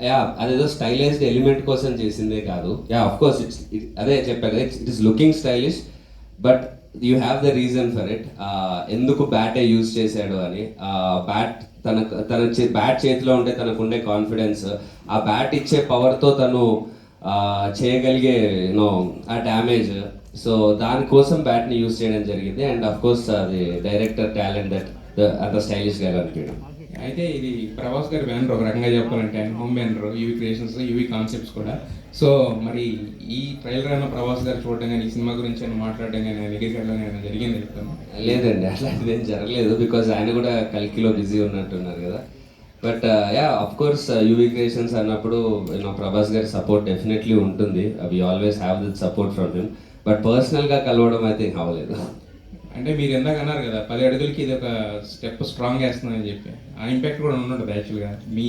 Yeah అదేదో stylised element కోసం చేసిందే కాదు. యా ఆఫ్ కోర్స్ అదే చెప్పాను, it is looking stylish, but you have the reason for it. ఎందుకు బ్యాటే యూజ్ చేశాడు అని. బ్యాట్ తన బ్యాట్ చేతిలో ఉంటే తనకుండే కాన్ఫిడెన్స్, ఆ బ్యాట్ ఇచ్చే పవర్తో తను చేయగలిగే యూనో ఆ డ్యామేజ్, సో దానికోసం బ్యాట్ని యూజ్ చేయడం జరిగింది. అండ్ అఫ్ కోర్స్ అది డైరెక్టర్ టాలెంట్ దట్ అంత స్టైలిష్గా కనిపించడం. అయితే ఇది ప్రభాస్ గారి బ్యానర్, ఒక రకంగా చెప్పాలంటే ఆయన home banner, UV creations, UV concepts కూడా. సో మరి ఈ ట్రైలర్ అయినా ప్రభాస్ గారు చూడడం కానీ, ఈ సినిమా గురించి అయినా మాట్లాడడం కానీ, ఎగిరికెళ్ళడం కానీ జరిగింది చెప్తాను. లేదండి, అట్లాంటిది ఏం జరగలేదు. బికాజ్ ఆయన కూడా కల్కిలో బిజీ ఉన్నట్టున్నారు కదా. But ya of course UV creations అన్నప్పుడు ప్రభాస్ గారి సపోర్ట్ డెఫినెట్లీ ఉంటుంది. We always have that support from him. But పర్సనల్గా కలవడం అయితే అవ్వలేదు. అంటే మీరు ఎందాక అన్నారు కదా 10 అడుగులకి ఇది ఒక స్టెప్ స్ట్రాంగ్ వేస్తుందని చెప్పి, ఆ ఇంపాక్ట్ కూడా ఉంటుంది యాక్చువల్గా. మీ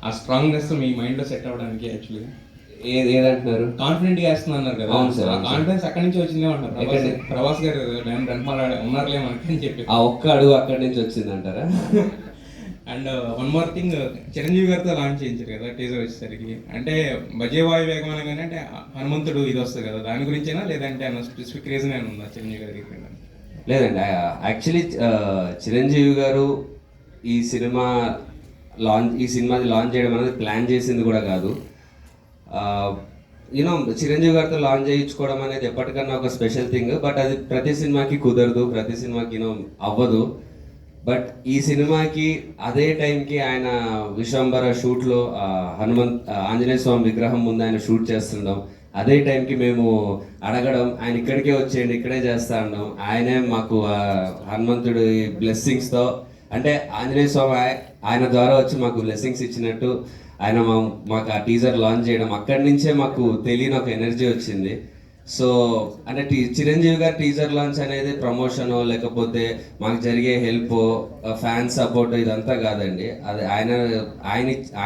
ఆ స్ట్రాంగ్నెస్ మీ మైండ్లో సెట్ అవ్వడానికి యాక్చువల్గా ఏదంటున్నారు? కాన్ఫిడెంట్గా వేస్తుంది అన్నారు కదా. అవును సార్. కాన్ఫిడెన్స్ అక్కడి నుంచి వచ్చిందే అంటారు. ప్రభాస్ గారు ఉన్నారులే మనకి అని చెప్పి ఆ ఒక్క అడుగు అక్కడి నుంచి వచ్చిందంటారా? And one more thing, Chiranjeevi గారితో లాంచ్ చేయించారు కదా టీజర్ వచ్చేసరికి. అంటే భజేవాయు వేగం అనగానే అంటే హనుమంతుడు ఇది వస్తుంది కదా, దాని గురించేనా లేదంటే అన్న స్పెసిఫిక్ రీజన్ ఏమైనా ఉందా చిరంజీవి గారికి? లేదండి, యాక్చువల్లీ చిరంజీవి గారు ఈ సినిమాది లాంచ్ చేయడం అనేది ప్లాన్ చేసింది కూడా కాదు. యూనో చిరంజీవి గారితో లాంచ్ చేయించుకోవడం అనేది ఎప్పటికన్నా ఒక స్పెషల్ థింగ్. బట్ అది ప్రతి సినిమాకి కుదరదు, ప్రతి సినిమాకి అవ్వదు. బట్ ఈ సినిమాకి అదే టైంకి ఆయన విశ్వంబర షూట్లో ఆంజనేయ స్వామి విగ్రహం ముందు ఆయన షూట్ చేస్తుండడం, అదే టైంకి మేము అడగడం, ఆయన ఇక్కడికే వచ్చేయండి ఇక్కడే చేస్తా అనడం, ఆయనే మాకు హనుమంతుడి బ్లెస్సింగ్స్తో, అంటే ఆంజనేయ స్వామి ఆయన ద్వారా వచ్చి మాకు బ్లెస్సింగ్స్ ఇచ్చినట్టు ఆయన మాకు ఆ టీజర్ లాంచ్ చేయడం, అక్కడి నుంచే మాకు తెలియని ఒక ఎనర్జీ వచ్చింది. సో అంటే చిరంజీవి గారి టీజర్ లాంచ్ అనేది ప్రమోషనో లేకపోతే మాకు జరిగే హెల్ప్, ఫ్యాన్స్ సపోర్ట్ ఇదంతా కాదండి. అది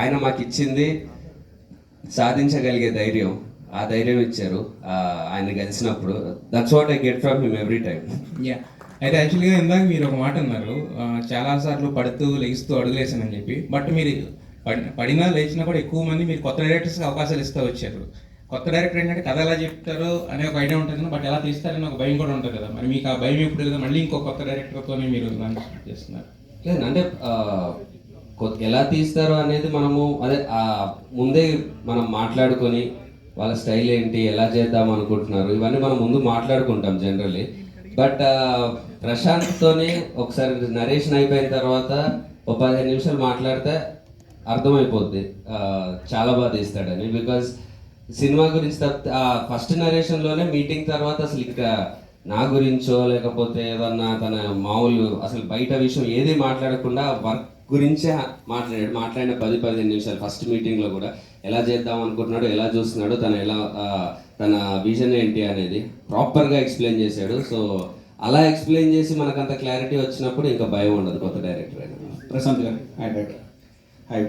ఆయన మాకు ఇచ్చింది సాధించగలిగే ధైర్యం. ఆ ధైర్యం ఇచ్చారు ఆయన కలిసినప్పుడు. That's what I get from him every time. Yeah, అయితే యాక్చువల్గా ఇందాక మీరు ఒక మాట అన్నారు, చాలాసార్లు పడుతూ లెగిస్తూ అడుగులేసానని చెప్పి. బట్ మీరు పడినా లేచినా కూడా ఎక్కువ మంది మీరు కొత్త డైరెక్టర్స్కి అవకాశాలు ఇస్తూ వచ్చారు. కొత్త డైరెక్టర్ ఏంటంటే కథ ఎలా చెప్తారో అనే ఒక ఐడియా ఉంటుంది కదా, బట్ ఎలా తీస్తారని ఒక భయం కూడా ఉంటుంది కదా. మరి మీకు ఆ భయం ఎప్పుడు కదా, మళ్ళీ ఇంకో కొత్త డైరెక్టర్తోనే మీరు లాంచ్ చేస్తున్నారు? లేదు అంటే ఎలా తీస్తారో అనేది మనము అదే ముందే మనం మాట్లాడుకొని వాళ్ళ స్టైల్ ఏంటి, ఎలా చేద్దాం అనుకుంటున్నారు, ఇవన్నీ మనం ముందు మాట్లాడుకుంటాం జనరల్లీ. బట్ ప్రశాంత్తోనే ఒకసారి నరేషన్ అయిపోయిన తర్వాత ఒక 15 నిమిషాలు మాట్లాడితే అర్థమైపోద్ది చాలా బాగా తీస్తాడని. బికాజ్ సినిమా గురించి ఫస్ట్ నరేషన్లోనే మీటింగ్ తర్వాత అసలు ఇంకా నా గురించో లేకపోతే ఏదన్నా తన మామూలు అసలు బయట విషయం ఏది మాట్లాడకుండా వర్క్ గురించే మాట్లాడిన 10-15 నిమిషాలు ఫస్ట్ మీటింగ్లో కూడా ఎలా చేద్దాం అనుకుంటున్నాడు, ఎలా చూస్తున్నాడు, తన విజన్ ఏంటి అనేది ప్రాపర్గా ఎక్స్ప్లెయిన్ చేశాడు. సో అలా ఎక్స్ప్లెయిన్ చేసి మనకు అంత క్లారిటీ వచ్చినప్పుడు ఇంకా భయం ఉండదు కొత్త డైరెక్టర్ అయినా. ప్రశాంత్ గారు హాయ్.